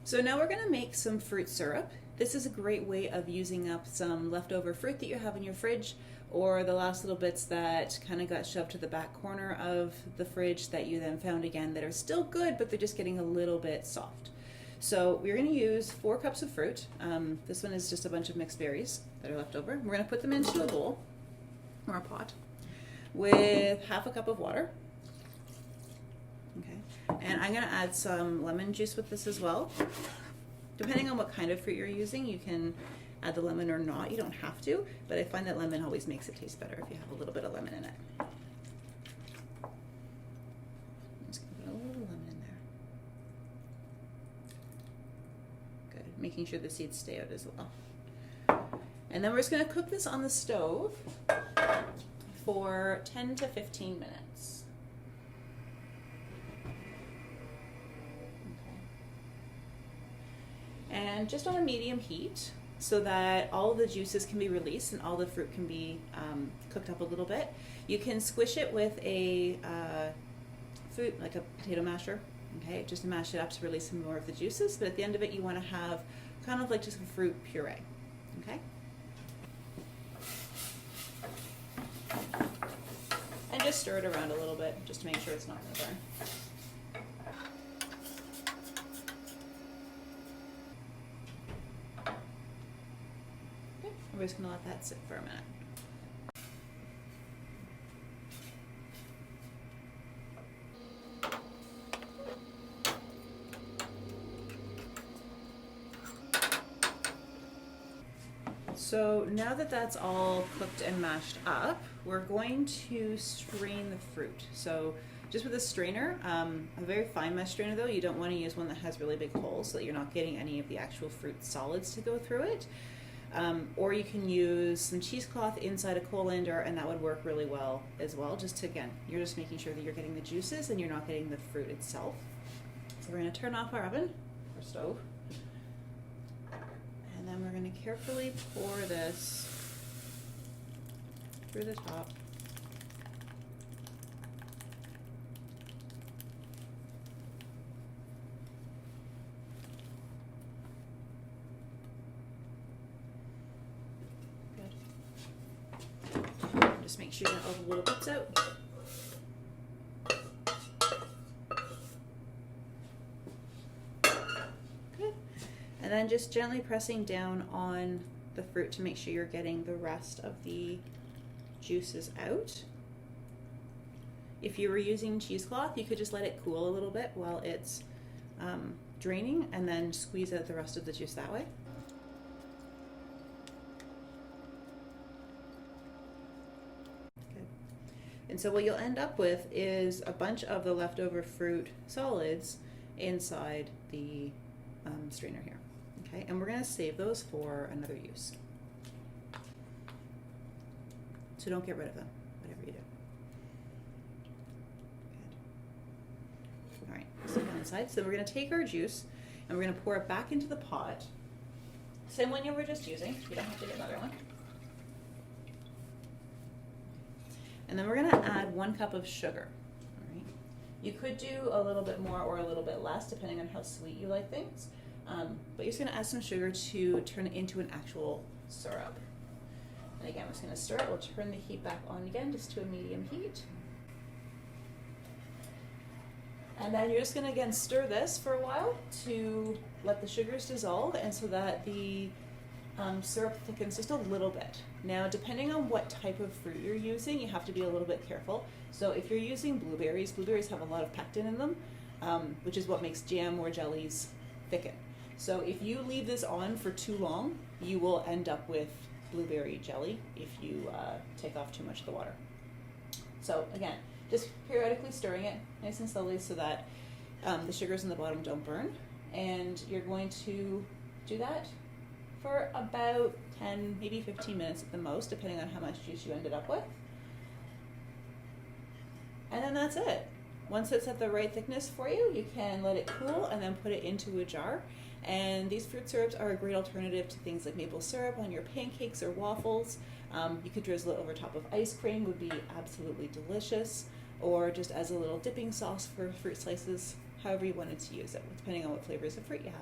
So now we're going to make some fruit syrup. This is a great way of using up some leftover fruit that you have in your fridge, or the last little bits that kind of got shoved to the back corner of the fridge that you then found again that are still good, but they're just getting a little bit soft. So we're going to use 4 cups of fruit. This one is just a bunch of mixed berries that are left over. We're going to put them into a bowl or a pot with half a cup of water. Okay, and I'm going to add some lemon juice with this as well. Depending on what kind of fruit you're using, you can add the lemon or not. You don't have to, but I find that lemon always makes it taste better if you have a little bit of lemon in it. I'm just going to put a little lemon in there. Good, making sure the seeds stay out as well. And then we're just going to cook this on the stove for 10 to 15 minutes. And just on a medium heat so that all of the juices can be released and all the fruit can be cooked up a little bit. You can squish it with a fruit, like a potato masher, okay, just to mash it up to release some more of the juices, but at the end of it you want to have kind of like just a fruit puree, okay? And just stir it around a little bit just to make sure it's not going to burn. We're just going to let that sit for a minute. So now that that's all cooked and mashed up, we're going to strain the fruit. So just with a strainer, a very fine mesh strainer though, you don't want to use one that has really big holes so that you're not getting any of the actual fruit solids to go through it. Or you can use some cheesecloth inside a colander and that would work really well as well. Just to, again, you're just making sure that you're getting the juices and you're not getting the fruit itself. So we're going to turn off our oven or stove. And then we're going to carefully pour this through the top. Just make sure that all the little bits out. Good. And then just gently pressing down on the fruit to make sure you're getting the rest of the juices out. If you were using cheesecloth, you could just let it cool a little bit while it's draining and then squeeze out the rest of the juice that way. And so what you'll end up with is a bunch of the leftover fruit solids inside the strainer here. Okay, and we're going to save those for another use. So don't get rid of them, whatever you do. Good. All right, so one side. So we're going to take our juice and we're going to pour it back into the pot. Same one you were just using. You don't have to get another one. And then we're going to add 1 cup of sugar. All right. You could do a little bit more or a little bit less depending on how sweet you like things. But you're just going to add some sugar to turn it into an actual syrup. And again, we're just going to stir it. We'll turn the heat back on again just to a medium heat. And then you're just going to again stir this for a while to let the sugars dissolve and so that the syrup thickens just a little bit. Now, depending on what type of fruit you're using, you have to be a little bit careful. So if you're using blueberries, blueberries have a lot of pectin in them, which is what makes jam or jellies thicken. So if you leave this on for too long, you will end up with blueberry jelly if you take off too much of the water. So again, just periodically stirring it nice and slowly so that the sugars in the bottom don't burn. And you're going to do that for about 10, maybe 15 minutes at the most, depending on how much juice you ended up with. And then that's it. Once it's at the right thickness for you, you can let it cool and then put it into a jar. And these fruit syrups are a great alternative to things like maple syrup on your pancakes or waffles. You could drizzle it over top of ice cream, would be absolutely delicious, or just as a little dipping sauce for fruit slices, however you wanted to use it, depending on what flavors of fruit you have.